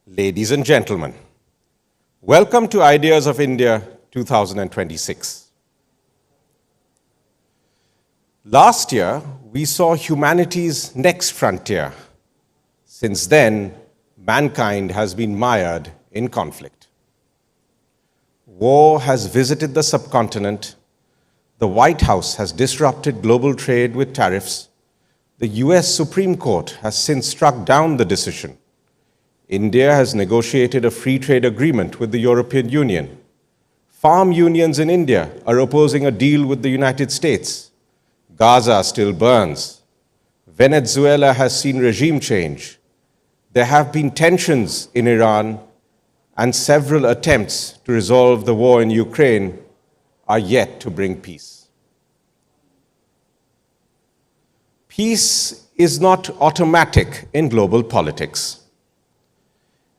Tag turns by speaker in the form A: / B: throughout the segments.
A: Ladies and gentlemen, welcome to Ideas of India 2026. Last year, we saw humanity's next frontier. Since then, mankind has been mired in conflict. War has visited the subcontinent. The White House has disrupted global trade with tariffs. The US Supreme Court has since struck down the decision. India has negotiated a free trade agreement with the European Union. Farm unions in India are opposing a deal with the United States. Gaza still burns. Venezuela has seen regime change. There have been tensions in Iran, and several attempts to resolve the war in Ukraine are yet to bring peace. Peace is not automatic in global politics.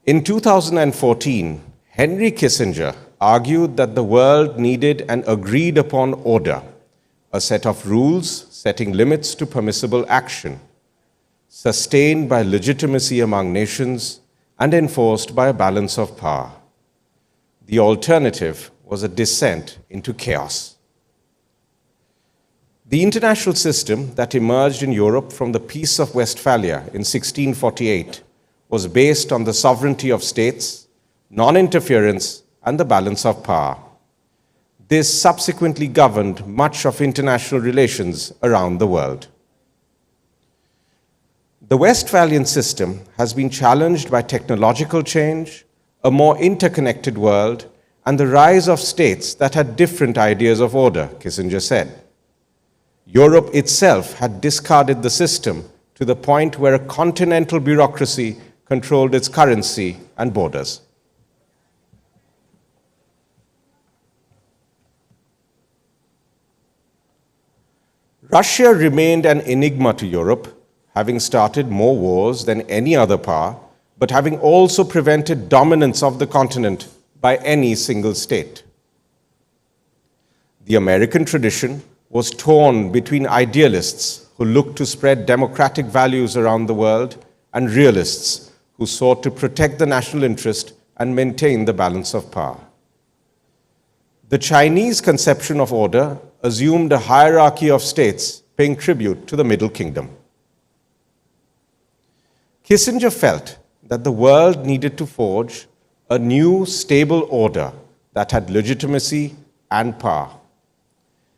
A: In 2014, Henry Kissinger argued that the world needed an agreed-upon order, a set of rules setting limits to permissible action, sustained by legitimacy among nations and enforced by a balance of power. The alternative was a descent into chaos. The international system that emerged in Europe from the Peace of Westphalia in 1648 was based on the sovereignty of states, non-interference, and the balance of power. This subsequently governed much of international relations around the world. The Westphalian system has been challenged by technological change, a more interconnected world, and the rise of states that had different ideas of order, Kissinger said. Europe itself had discarded the system to the point where a continental bureaucracy controlled its currency and borders. Russia remained an enigma to Europe, having started more wars than any other power, but having also prevented dominance of the continent by any single state. The American tradition was torn between idealists who looked to spread democratic values around the world and realists who sought to protect the national interest and maintain the balance of power. The Chinese conception of order assumed a hierarchy of states paying tribute to the Middle Kingdom. Kissinger felt that the world needed to forge a new, stable order that had legitimacy and power.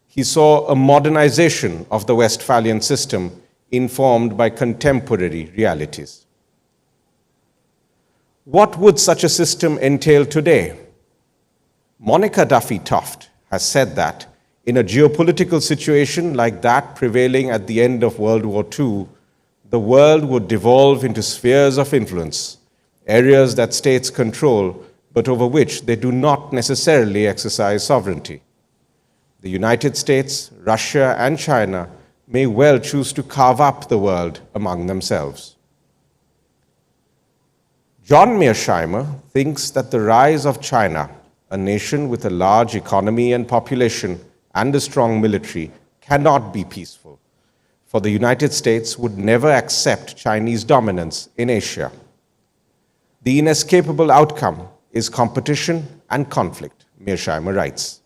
A: He saw a modernization of the Westphalian system informed by contemporary realities. What would such a system entail today? Monica Duffy Toft has said that in a geopolitical situation like that prevailing at the end of World War II, the world would devolve into spheres of influence, areas that states control, but over which they do not necessarily exercise sovereignty. The United States, Russia, and China may well choose to carve up the world among themselves. John Mearsheimer thinks that the rise of China, a nation with a large economy and population and a strong military, cannot be peaceful, for the United States would never accept Chinese dominance in Asia. The inescapable outcome is competition and conflict, Mearsheimer writes.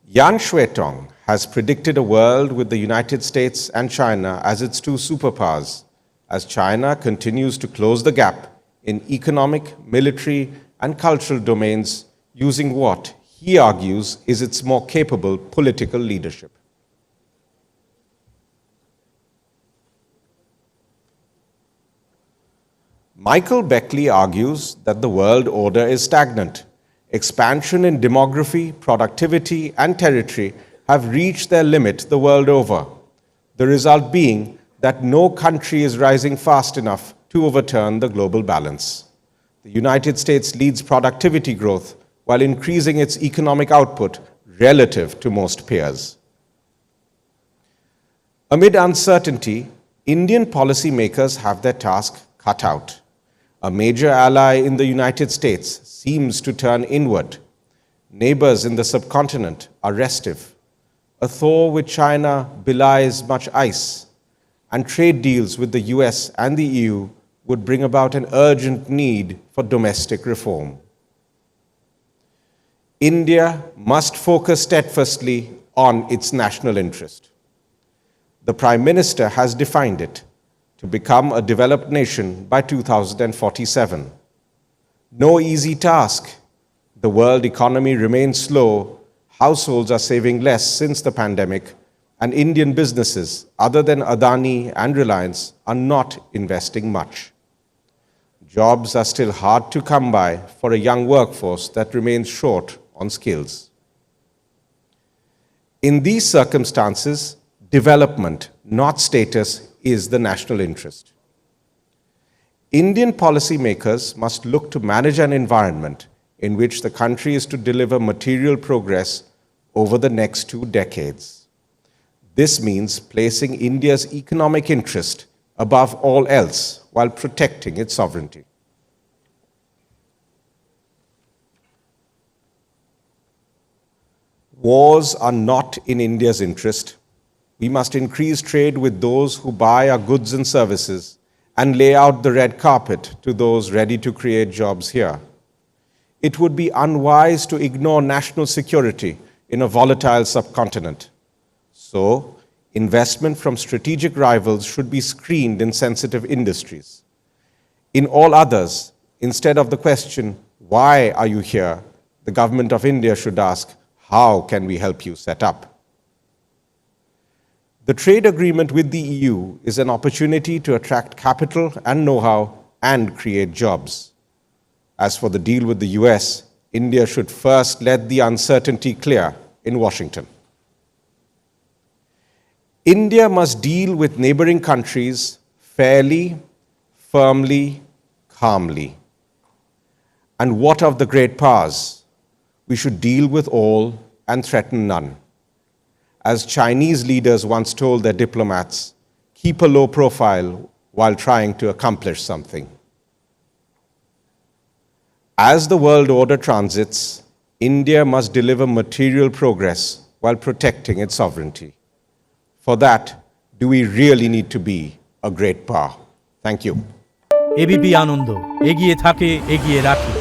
A: Yan Shuitong has predicted a world with the United States and China as its two superpowers, as China continues to close the gap in economic, military, and cultural domains using what he argues is its more capable political leadership. Michael Beckley argues that the world order is stagnant. Expansion in demography, productivity, and territory have reached their limit the world over, the result being that no country is rising fast enough to overturn the global balance. The United States leads productivity growth while increasing its economic output relative to most peers. Amid uncertainty, Indian policymakers have their task cut out. A major ally in the United States seems to turn inward. Neighbors in the subcontinent are restive. A thaw with China belies much ice, and trade deals with the US and the EU would bring about an urgent need for domestic reform. India must focus steadfastly on its national interest. The Prime Minister has defined it to become a developed nation by 2047. No easy task. The world economy remains slow, households are saving less since the pandemic, and Indian businesses, other than Adani and Reliance, are not investing much. Jobs are still hard to come by for a young workforce that remains short on skills. In these circumstances, development, not status, is the national interest. Indian policymakers must look to manage an environment in which the country is to deliver material progress over the next 2 decades. This means placing India's economic interest above all else while protecting its sovereignty. Wars are not in India's interest. We must increase trade with those who buy our goods and services and lay out the red carpet to those ready to create jobs here. It would be unwise to ignore national security in a volatile subcontinent. So, investment from strategic rivals should be screened in sensitive industries. In all others, instead of the question, "Why are you here?" the government of India should ask, "How can we help you set up?" The trade agreement with the EU is an opportunity to attract capital and know-how and create jobs. As for the deal with the US, India should first let the uncertainty clear in Washington. India must deal with neighboring countries fairly, firmly, calmly. And what of the great powers? We should deal with all and threaten none. As Chinese leaders once told their diplomats, keep a low profile while trying to accomplish something. As the world order transits, India must deliver material progress while protecting its sovereignty. For that, do we really need to be a great power? Thank you.
B: ABP Ananda, এগিয়ে থাকে, এগিয়ে রাখে।